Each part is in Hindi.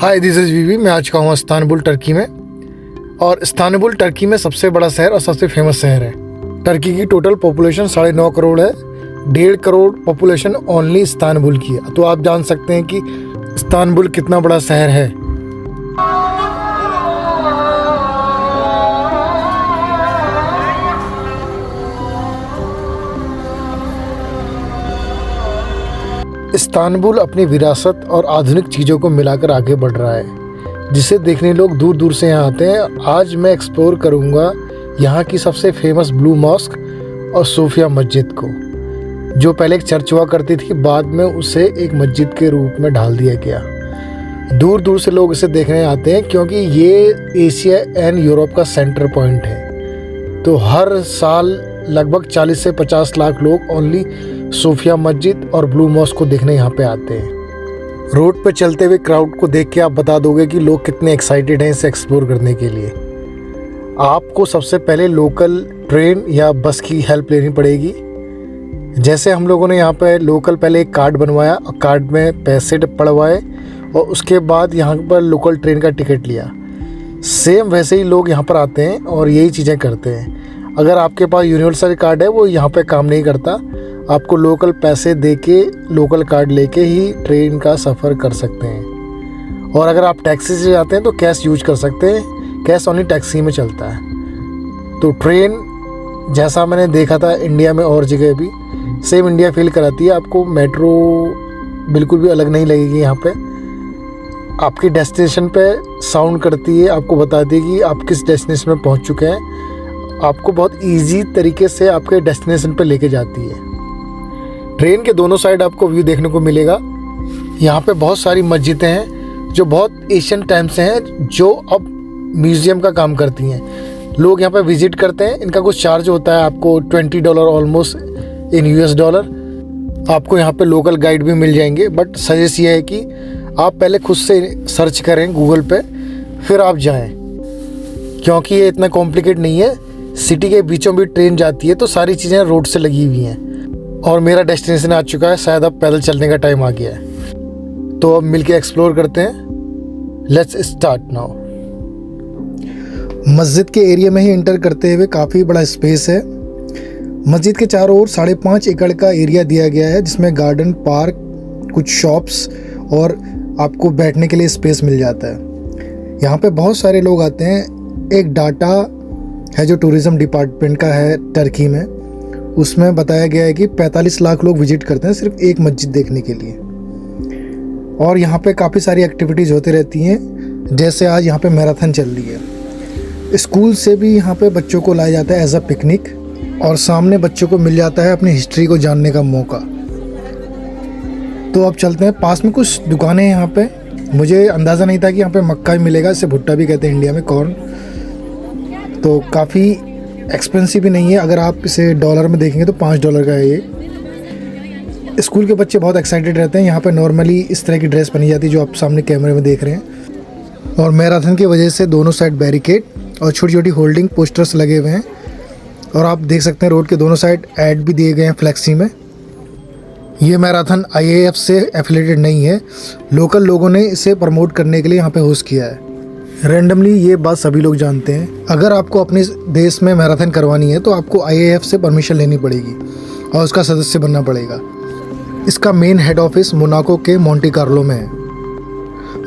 हाय दिस इज़ वीवी। मैं आज का हूँ इस्तांबुल टर्की में। और इस्तांबुल टर्की में सबसे बड़ा शहर और सबसे फेमस शहर है। टर्की की टोटल पॉपुलेशन 9.5 करोड़ है। 1.5 करोड़ पॉपुलेशन ओनली इस्तांबुल की है। तो आप जान सकते हैं कि इस्तांबुल कितना बड़ा शहर है। इस्तांबुल अपनी विरासत और आधुनिक चीज़ों को मिलाकर आगे बढ़ रहा है, जिसे देखने लोग दूर दूर से यहाँ आते हैं। आज मैं एक्सप्लोर करूँगा यहाँ की सबसे फेमस ब्लू मॉस्क और सोफिया मस्जिद को, जो पहले एक चर्च हुआ करती थी, बाद में उसे एक मस्जिद के रूप में ढाल दिया गया। दूर दूर से लोग इसे देखने आते हैं क्योंकि ये एशिया एंड यूरोप का सेंटर पॉइंट है। तो हर साल लगभग 40 से 50 लाख लोग ओनली सोफिया मस्जिद और ब्लू मॉस्क को देखने यहाँ पे आते हैं। रोड पे चलते हुए क्राउड को देख के आप बता दोगे कि लोग कितने एक्साइटेड हैं इसे एक्सप्लोर करने के लिए। आपको सबसे पहले लोकल ट्रेन या बस की हेल्प लेनी पड़ेगी। जैसे हम लोगों ने यहाँ पे लोकल पहले एक कार्ड बनवाया और कार्ड में पैसे पड़वाए और उसके बाद यहाँ पर लोकल ट्रेन का टिकट लिया। सेम वैसे ही लोग यहाँ पर आते हैं और यही चीज़ें करते हैं। अगर आपके पास यूनिवर्सल कार्ड है वो यहाँ पे काम नहीं करता। आपको लोकल पैसे देके लोकल कार्ड लेके ही ट्रेन का सफ़र कर सकते हैं। और अगर आप टैक्सी से जाते हैं तो कैश यूज कर सकते हैं। कैश ओनली टैक्सी में चलता है। तो ट्रेन जैसा मैंने देखा था इंडिया में और जगह भी सेम इंडिया फील कराती है। आपको मेट्रो बिल्कुल भी अलग नहीं लगेगी। यहाँ पे आपकी डेस्टिनेशन पे साउंड करती है, आपको बताती है कि आप किस डेस्टिनेशन में पहुँच चुके हैं। आपको बहुत इजी तरीके से आपके डेस्टिनेशन पे लेके जाती है। ट्रेन के दोनों साइड आपको व्यू देखने को मिलेगा। यहाँ पे बहुत सारी मस्जिदें हैं जो बहुत एशियन टाइम से हैं, जो अब म्यूज़ियम का काम करती हैं। लोग यहाँ पे विज़िट करते हैं। इनका कुछ चार्ज होता है, आपको $20 ऑलमोस्ट इन US$। आपको यहाँ पे लोकल गाइड भी मिल जाएंगे, बट सजेस्ट ये है कि आप पहले खुद से सर्च करें गूगल पे, फिर आप जाएँ, क्योंकि ये इतना कॉम्प्लिकेट नहीं है। सिटी के बीचों बीच ट्रेन जाती है तो सारी चीज़ें रोड से लगी हुई हैं। और मेरा डेस्टिनेशन आ चुका है, शायद अब पैदल चलने का टाइम आ गया है। तो अब मिलके एक्सप्लोर करते हैं। Let's start now. मस्जिद के एरिया में ही एंटर करते हुए काफ़ी बड़ा स्पेस है। मस्जिद के चारों ओर 5.5 एकड़ का एरिया दिया गया है, जिसमें गार्डन, पार्क, कुछ शॉप्स और आपको बैठने के लिए स्पेस मिल जाता है। यहाँ पे बहुत सारे लोग आते हैं। एक डाटा है जो टूरिज़्म डिपार्टमेंट का है टर्की में, उसमें बताया गया है कि 45 लाख लोग विजिट करते हैं सिर्फ एक मस्जिद देखने के लिए। और यहाँ पे काफ़ी सारी एक्टिविटीज़ होती रहती हैं, जैसे आज यहाँ पे मैराथन चल रही है। स्कूल से भी यहाँ पे बच्चों को लाया जाता है एज अ पिकनिक, और सामने बच्चों को मिल जाता है अपनी हिस्ट्री को जानने का मौका। तो अब चलते हैं। पास में कुछ दुकानें हैं यहाँ पे। मुझे अंदाज़ा नहीं था कि यहाँ पे मक्का भी मिलेगा, इसे भुट्टा भी कहते हैं इंडिया में, कॉर्न। तो काफ़ी एक्सपेंसिव भी नहीं है। अगर आप इसे डॉलर में देखेंगे तो $5 का है ये। स्कूल के बच्चे बहुत एक्साइटेड रहते हैं। यहाँ पे नॉर्मली इस तरह की ड्रेस पहनी जाती है जो आप सामने कैमरे में देख रहे हैं। और मैराथन की वजह से दोनों साइड बैरिकेड और छोटी छोटी होल्डिंग पोस्टर्स लगे हुए हैं। और आप देख सकते हैं रोड के दोनों साइड ऐड भी दिए गए हैं फ्लेक्सी में। ये मैराथन IAF से एफिलेटेड नहीं है। लोकल लोगों ने इसे प्रमोट करने के लिए यहाँ पे होस्ट किया है। रैंडमली ये बात सभी लोग जानते हैं। अगर आपको अपने देश में मैराथन करवानी है तो आपको IAF से परमिशन लेनी पड़ेगी और उसका सदस्य बनना पड़ेगा। इसका मेन हेड ऑफिस मोनाको के मोंटे कार्लो में है।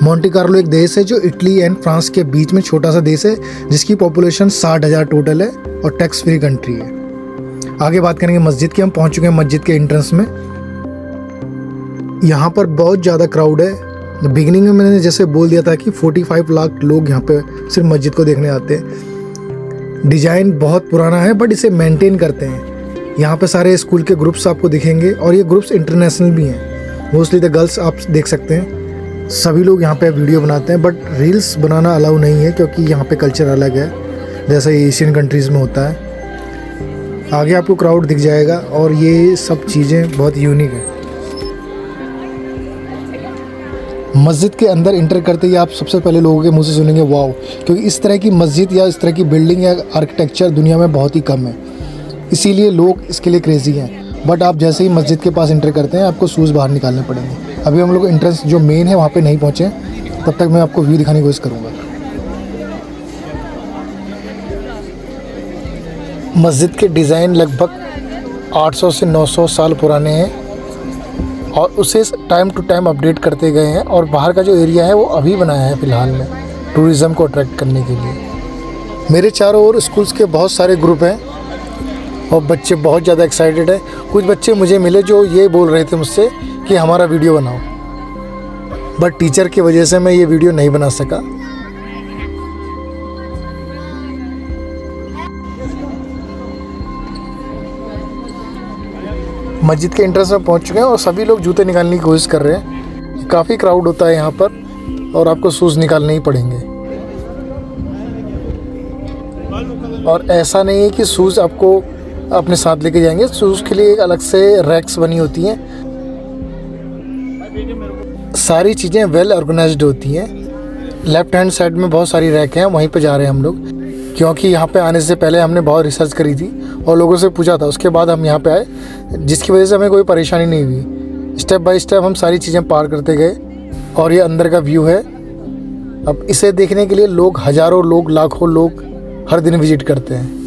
मोंटे कार्लो एक देश है जो इटली एंड फ्रांस के बीच में छोटा सा देश है, जिसकी पॉपुलेशन 60,000 टोटल है और टैक्स फ्री कंट्री है। आगे बात करेंगे मस्जिद की। हम पहुँच चुके हैं मस्जिद के एंट्रेंस में। यहाँ पर बहुत ज़्यादा क्राउड है। बिगिनिंग में मैंने जैसे बोल दिया था कि 45 लाख लोग यहाँ पे सिर्फ मस्जिद को देखने आते हैं। डिज़ाइन बहुत पुराना है बट इसे मेंटेन करते हैं। यहाँ पे सारे स्कूल के ग्रुप्स आपको दिखेंगे और ये ग्रुप्स इंटरनेशनल भी हैं। मोस्टली द गर्ल्स आप देख सकते हैं। सभी लोग यहाँ पे वीडियो बनाते हैं, बट रील्स बनाना अलाउ नहीं है क्योंकि यहाँ पे कल्चर अलग है, जैसा एशियन कंट्रीज़ में होता है। आगे आपको क्राउड दिख जाएगा और ये सब चीज़ें बहुत यूनिक है। मस्जिद के अंदर इंटर करते ही आप सबसे पहले लोगों के मुंह से सुनेंगे वाओ, क्योंकि इस तरह की मस्जिद या इस तरह की बिल्डिंग या आर्किटेक्चर दुनिया में बहुत ही कम है, इसीलिए लोग इसके लिए क्रेज़ी हैं। बट आप जैसे ही मस्जिद के पास इंटर करते हैं आपको शूज़ बाहर निकालने पड़ेंगे। अभी हम लोग एंट्रेंस जो मेन है वहाँ पे नहीं पहुँचे, तब तक मैं आपको व्यू दिखाने की कोशिश करूँगा। मस्जिद के डिज़ाइन लगभग 800 से 900 साल पुराने हैं और उसे टाइम टू टाइम अपडेट करते गए हैं। और बाहर का जो एरिया है वो अभी बनाया है फ़िलहाल में टूरिज़्म को अट्रैक्ट करने के लिए। मेरे चारों ओर स्कूल्स के बहुत सारे ग्रुप हैं और बच्चे बहुत ज़्यादा एक्साइटेड हैं। कुछ बच्चे मुझे मिले जो ये बोल रहे थे मुझसे कि हमारा वीडियो बनाओ, बट टीचर की वजह से मैं ये वीडियो नहीं बना सका। मस्जिद के एंट्रेंस में पहुंच चुके हैं और सभी लोग जूते निकालने की कोशिश कर रहे हैं। काफ़ी क्राउड होता है यहाँ पर और आपको शूज़ निकालने ही पड़ेंगे। और ऐसा नहीं है कि शूज़ आपको अपने साथ लेके जाएंगे, शूज़ के लिए एक अलग से रैक्स बनी होती हैं। सारी चीज़ें वेल ऑर्गेनाइज्ड होती हैं। लेफ़्ट हैंड साइड में बहुत सारी रैक हैं, वहीं पे जा रहे हैं हम लोग, क्योंकि यहाँ पे आने से पहले हमने बहुत रिसर्च करी थी और लोगों से पूछा था, उसके बाद हम यहाँ पे आए, जिसकी वजह से हमें कोई परेशानी नहीं हुई। स्टेप बाय स्टेप हम सारी चीज़ें पार करते गए और ये अंदर का व्यू है। अब इसे देखने के लिए लोग, हज़ारों लोग, लाखों लोग हर दिन विज़िट करते हैं।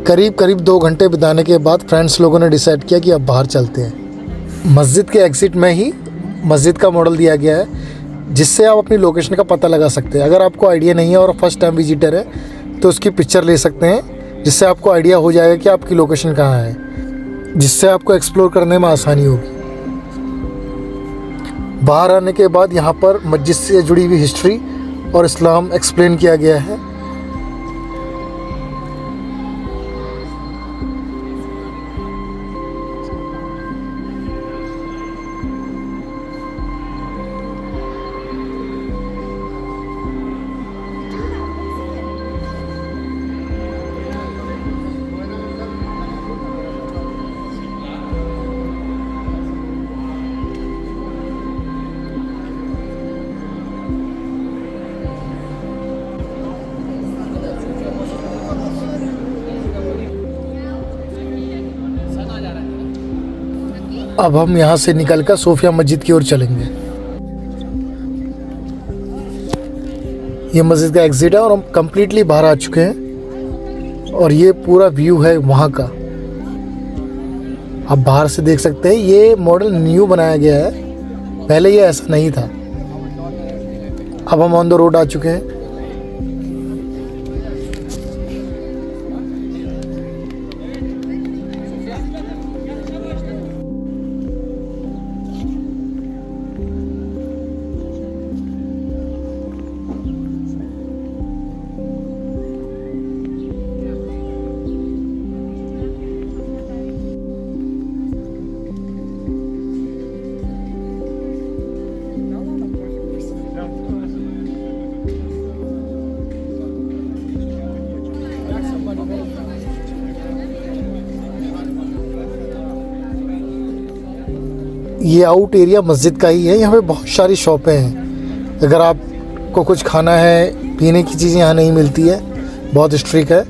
करीब करीब 2 घंटे बिताने के बाद फ्रेंड्स लोगों ने डिसाइड किया कि अब बाहर चलते हैं। मस्जिद के एग्ज़िट में ही मस्जिद का मॉडल दिया गया है, जिससे आप अपनी लोकेशन का पता लगा सकते हैं। अगर आपको आइडिया नहीं है और फर्स्ट टाइम विजिटर है तो उसकी पिक्चर ले सकते हैं, जिससे आपको आइडिया हो जाएगा कि आपकी लोकेशन कहाँ है, जिससे आपको एक्सप्लोर करने में आसानी होगी। बाहर आने के बाद यहाँ पर मस्जिद से जुड़ी हुई हिस्ट्री और इस्लाम एक्सप्लेन किया गया है। अब हम यहाँ से निकलकर सोफिया मस्जिद की ओर चलेंगे। ये मस्जिद का एग्जिट है और हम कम्प्लीटली बाहर आ चुके हैं और ये पूरा व्यू है वहाँ का। आप बाहर से देख सकते हैं, ये मॉडल न्यू बनाया गया है, पहले ये ऐसा नहीं था। अब हम ऑन द रोड आ चुके हैं। ये आउट एरिया मस्जिद का ही है। यहाँ पे बहुत सारी शॉपें हैं। अगर आपको कुछ खाना है, पीने की चीज़ें यहाँ नहीं मिलती है, बहुत स्ट्रिक्ट है।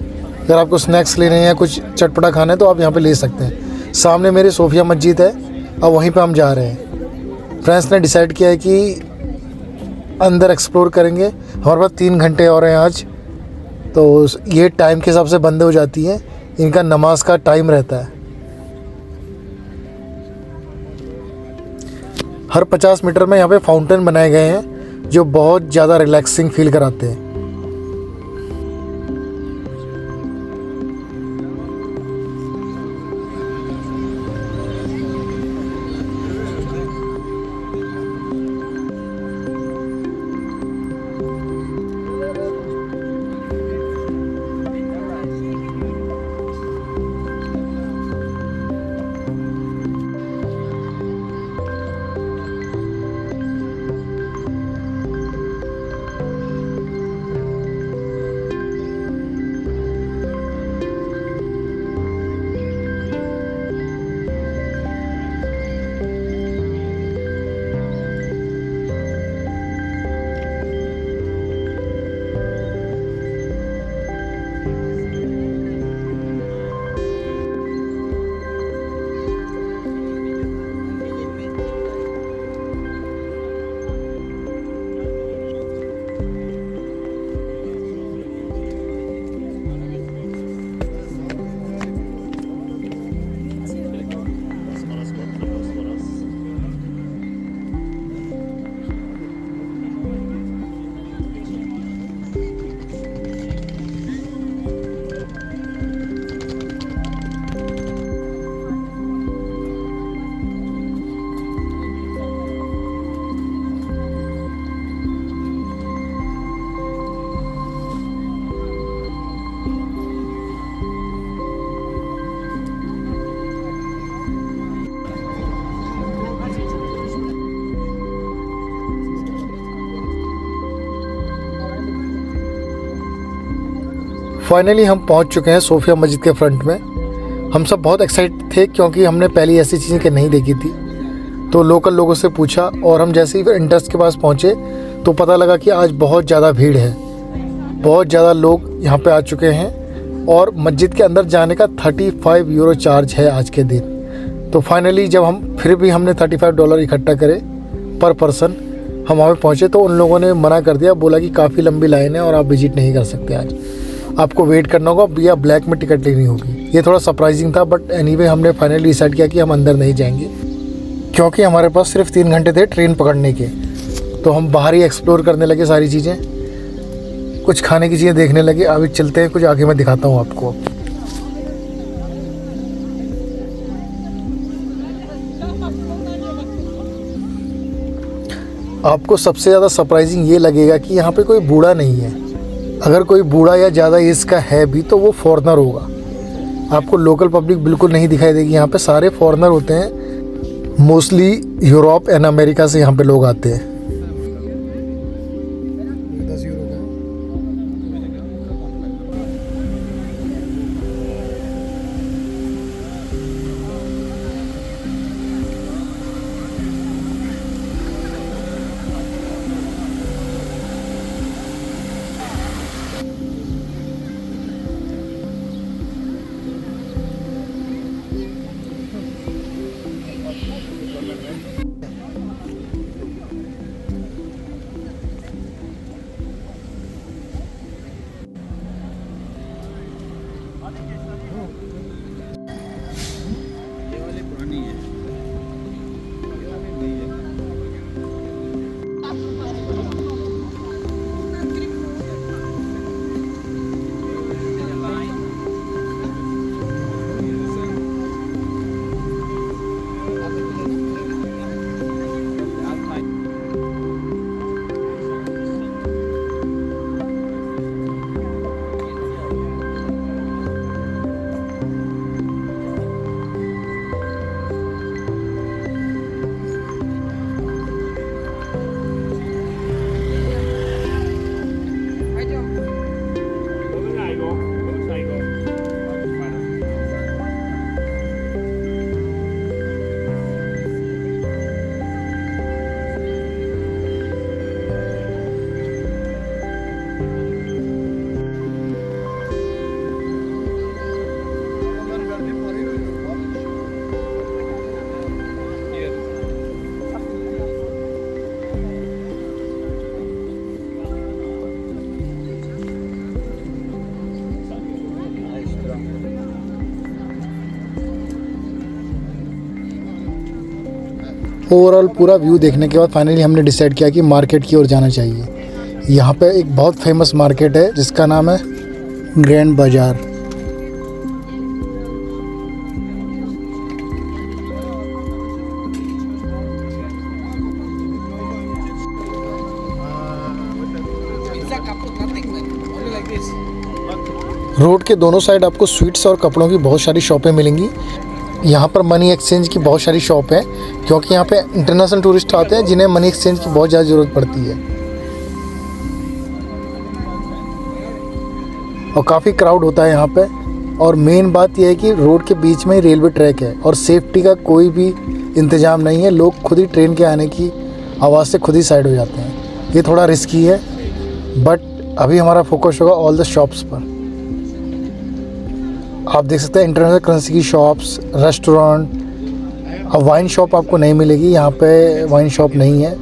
अगर आपको स्नैक्स लेने हैं या कुछ चटपटा खाना है तो आप यहाँ पे ले सकते हैं। सामने मेरे सोफिया मस्जिद है और वहीं पे हम जा रहे हैं। फ्रेंड्स ने डिसाइड किया है कि अंदर एक्सप्लोर करेंगे। हमारे पास 3 घंटे और हैं आज, तो ये टाइम के हिसाब से बंद हो जाती हैं। इनका नमाज का टाइम रहता है। हर 50 मीटर में यहाँ पे फाउंटेन बनाए गए हैं जो बहुत ज़्यादा रिलैक्सिंग फील कराते हैं। फाइनली हम पहुंच चुके हैं सोफिया मस्जिद के फ्रंट में। हम सब बहुत एक्साइटेड थे क्योंकि हमने पहले ऐसी चीज़ें नहीं देखी थी। तो लोकल लोगों से पूछा और हम जैसे ही एंट्रेंस के पास पहुंचे तो पता लगा कि आज बहुत ज़्यादा भीड़ है। बहुत ज़्यादा लोग यहाँ पे आ चुके हैं और मस्जिद के अंदर जाने का 35 यूरो चार्ज है आज के दिन। तो फाइनली जब हमने $35 इकट्ठा करे पर पर्सन, हम वहाँ पे पहुँचे तो उन लोगों ने मना कर दिया, बोला कि काफ़ी लंबी लाइन है और आप विज़िट नहीं कर सकते आज, आपको वेट करना होगा या ब्लैक में टिकट लेनी होगी। ये थोड़ा सरप्राइजिंग था, बट एनीवे हमने फाइनली डिसाइड किया कि हम अंदर नहीं जाएंगे क्योंकि हमारे पास सिर्फ 3 घंटे थे ट्रेन पकड़ने के। तो हम बाहर ही एक्सप्लोर करने लगे सारी चीज़ें, कुछ खाने की चीज़ें देखने लगे। अभी चलते हैं, कुछ आगे मैं दिखाता हूँ आपको। आपको सबसे ज़्यादा सरप्राइजिंग ये लगेगा कि यहाँ पे कोई बूढ़ा नहीं है। अगर कोई बूढ़ा या ज़्यादा एज का है भी तो वो फॉरेनर होगा। आपको लोकल पब्लिक बिल्कुल नहीं दिखाई देगी। यहाँ पे सारे फॉरेनर होते हैं। मोस्टली यूरोप एंड अमेरिका से यहाँ पे लोग आते हैं। ओवरऑल पूरा व्यू देखने के बाद फाइनली हमने डिसाइड किया कि मार्केट की ओर जाना चाहिए। यहाँ पे एक बहुत फेमस मार्केट है जिसका नाम है ग्रैंड बाज़ार। रोड के दोनों साइड आपको स्वीट्स और कपड़ों की बहुत सारी शॉपें मिलेंगी। यहाँ पर मनी एक्सचेंज की बहुत सारी शॉप है क्योंकि यहाँ पे इंटरनेशनल टूरिस्ट आते हैं जिन्हें मनी एक्सचेंज की बहुत ज़्यादा ज़रूरत पड़ती है और काफ़ी क्राउड होता है यहाँ पे। और मेन बात यह है कि रोड के बीच में ही रेलवे ट्रैक है और सेफ्टी का कोई भी इंतज़ाम नहीं है। लोग खुद ही ट्रेन के आने की आवाज़ से खुद ही साइड हो जाते हैं। ये थोड़ा रिस्की है बट अभी हमारा फोकस होगा ऑल द शॉप्स पर। आप देख सकते हैं इंटरनेशनल करेंसी की शॉप्स, रेस्टोरेंट। अब वाइन शॉप आपको नहीं मिलेगी, यहाँ पे वाइन शॉप नहीं है।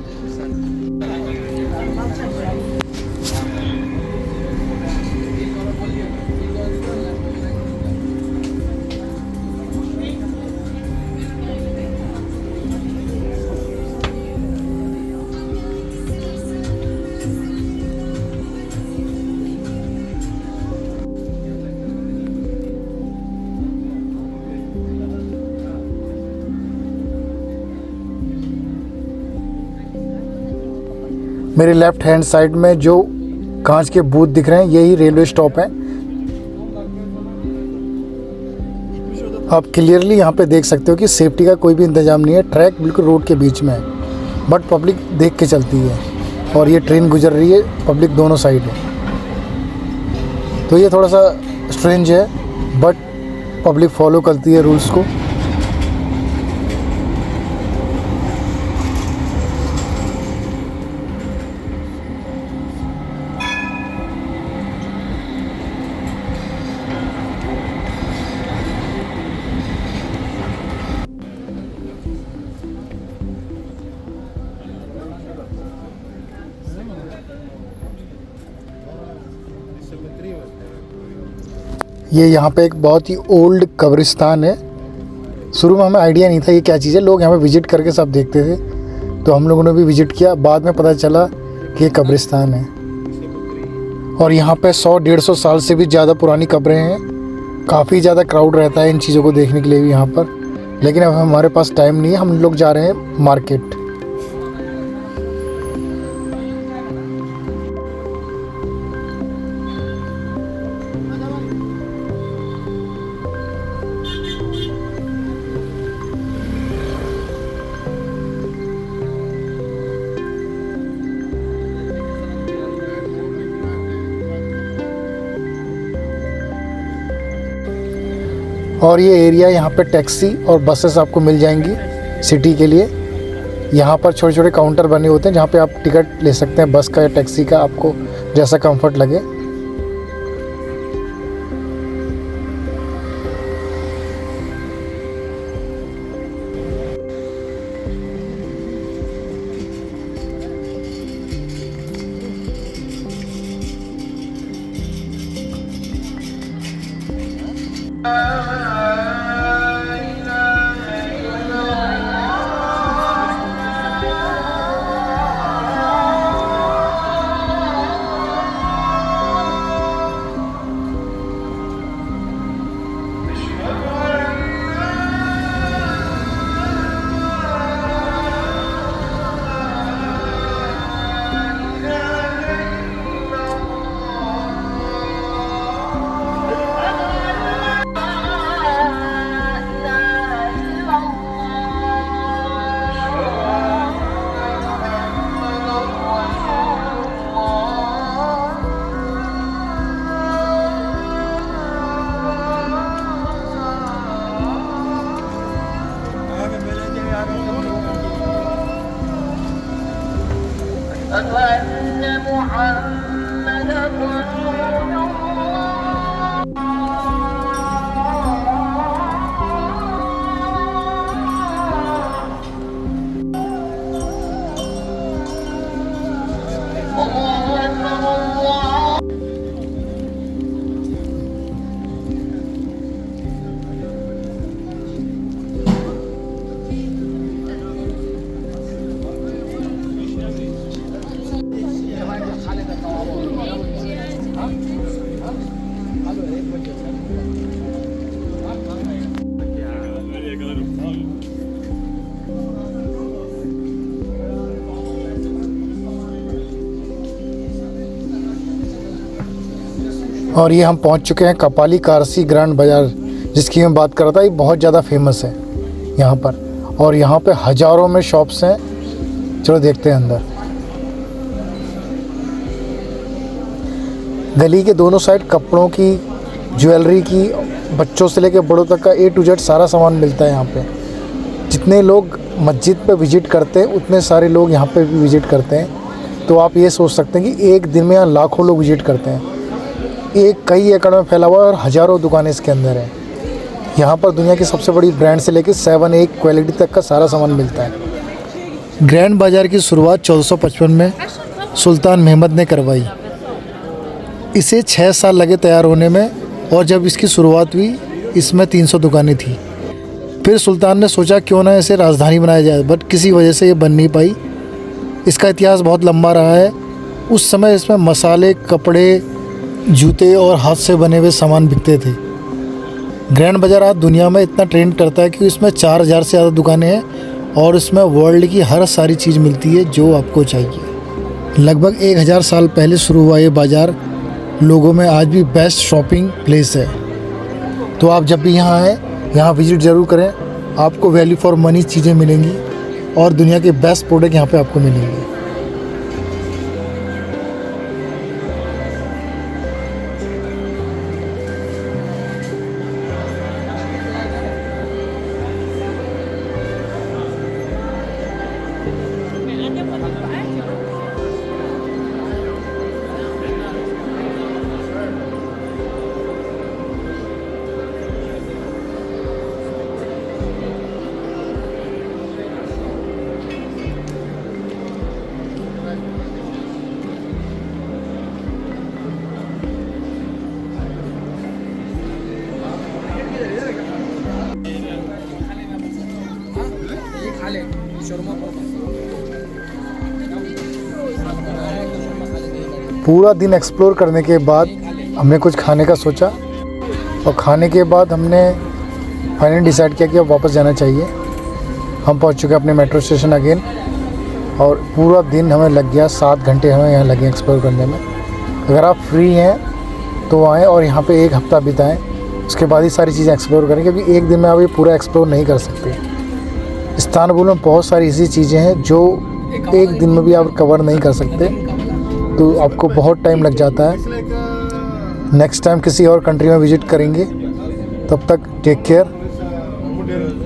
मेरे लेफ़्ट हैंड साइड में जो कांच के बूथ दिख रहे हैं यही रेलवे स्टॉप है। आप क्लियरली यहाँ पे देख सकते हो कि सेफ्टी का कोई भी इंतज़ाम नहीं है। ट्रैक बिल्कुल रोड के बीच में है बट पब्लिक देख के चलती है और ये ट्रेन गुजर रही है, पब्लिक दोनों साइड है। तो ये थोड़ा सा स्ट्रेंज है बट पब्लिक फॉलो करती है रूल्स को। ये यहाँ पे एक बहुत ही ओल्ड कब्रिस्तान है। शुरू में हमें आइडिया नहीं था ये क्या चीज़ है। लोग यहाँ पे विज़िट करके सब देखते थे तो हम लोगों ने भी विज़िट किया। बाद में पता चला कि ये कब्रिस्तान है और यहाँ पे 100-150 साल से भी ज़्यादा पुरानी कब्रें हैं। काफ़ी ज़्यादा क्राउड रहता है इन चीज़ों को देखने के लिए भी यहाँ पर, लेकिन अब हमारे पास टाइम नहीं है। हम लोग जा रहे हैं मार्केट। और ये एरिया यहाँ पे टैक्सी और बसेस आपको मिल जाएंगी सिटी के लिए। यहाँ पर छोटे छोटे काउंटर बने होते हैं जहाँ पे आप टिकट ले सकते हैं बस का या टैक्सी का, आपको जैसा कंफर्ट लगे। और ये हम पहुंच चुके हैं कपाली कारसी ग्रैंड बाज़ार, जिसकी मैं बात कर रहा था। ये बहुत ज़्यादा फेमस है यहाँ पर, और यहाँ पे हज़ारों में शॉप्स हैं। चलो देखते हैं अंदर। गली के दोनों साइड कपड़ों की, ज्वेलरी की, बच्चों से लेकर बड़ों तक का A to Z सारा सामान मिलता है यहाँ पे। जितने लोग मस्जिद पे विज़िट करते हैं उतने सारे लोग यहाँ पे भी विज़िट करते हैं। तो आप ये सोच सकते हैं कि एक दिन में यहाँ लाखों लोग विज़िट करते हैं। एक कई एकड़ में फैला हुआ है और हज़ारों दुकानें इसके अंदर हैं। यहाँ पर दुनिया की सबसे बड़ी ब्रांड से लेकर 7A क्वालिटी तक का सारा सामान मिलता है। ग्रैंड बाज़ार की शुरुआत 1455 में सुल्तान महमद ने करवाई। इसे 6 साल लगे तैयार होने में, और जब इसकी शुरुआत हुई इसमें 300 दुकानें थी। फिर सुल्तान ने सोचा क्यों ना इसे राजधानी बनाया जाए, बट किसी वजह से ये बन नहीं पाई। इसका इतिहास बहुत लंबा रहा है। उस समय इसमें मसाले, कपड़े, जूते और हाथ से बने हुए सामान बिकते थे। ग्रैंड बाज़ार आज दुनिया में इतना ट्रेंड करता है कि इसमें 4000 से ज़्यादा दुकानें हैं, और इसमें वर्ल्ड की हर सारी चीज़ मिलती है जो आपको चाहिए। लगभग 1000 साल पहले शुरू हुआ ये बाज़ार लोगों में आज भी बेस्ट शॉपिंग प्लेस है। तो आप जब भी यहाँ आएँ, यहाँ विज़िट ज़रूर करें। आपको वैल्यू फॉर मनी चीज़ें मिलेंगी और दुनिया के बेस्ट प्रोडक्ट यहाँ पे आपको मिलेंगे। पूरा दिन एक्सप्लोर करने के बाद हमने कुछ खाने का सोचा, और खाने के बाद हमने फाइनली डिसाइड किया कि अब वापस जाना चाहिए। हम पहुंच चुके अपने मेट्रो स्टेशन अगेन, और पूरा दिन हमें लग गया, 7 घंटे हमें यहाँ लगे एक्सप्लोर करने में। अगर आप फ्री हैं तो आएँ और यहाँ पे 1 हफ़्ता बिताएं, उसके बाद ही सारी चीज़ें एक्सप्लोर करें, क्योंकि एक दिन में आप ये पूरा एक्सप्लोर नहीं कर सकते। इस्तांबुल में बहुत सारी ऐसी चीज़ें हैं जो एक दिन में भी आप कवर नहीं कर सकते, तो आपको बहुत टाइम लग जाता है। नेक्स्ट टाइम किसी और कंट्री में विज़िट करेंगे। तब तक take care,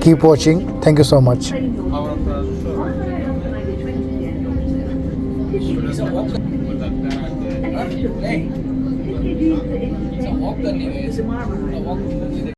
keep watching, thank you so much.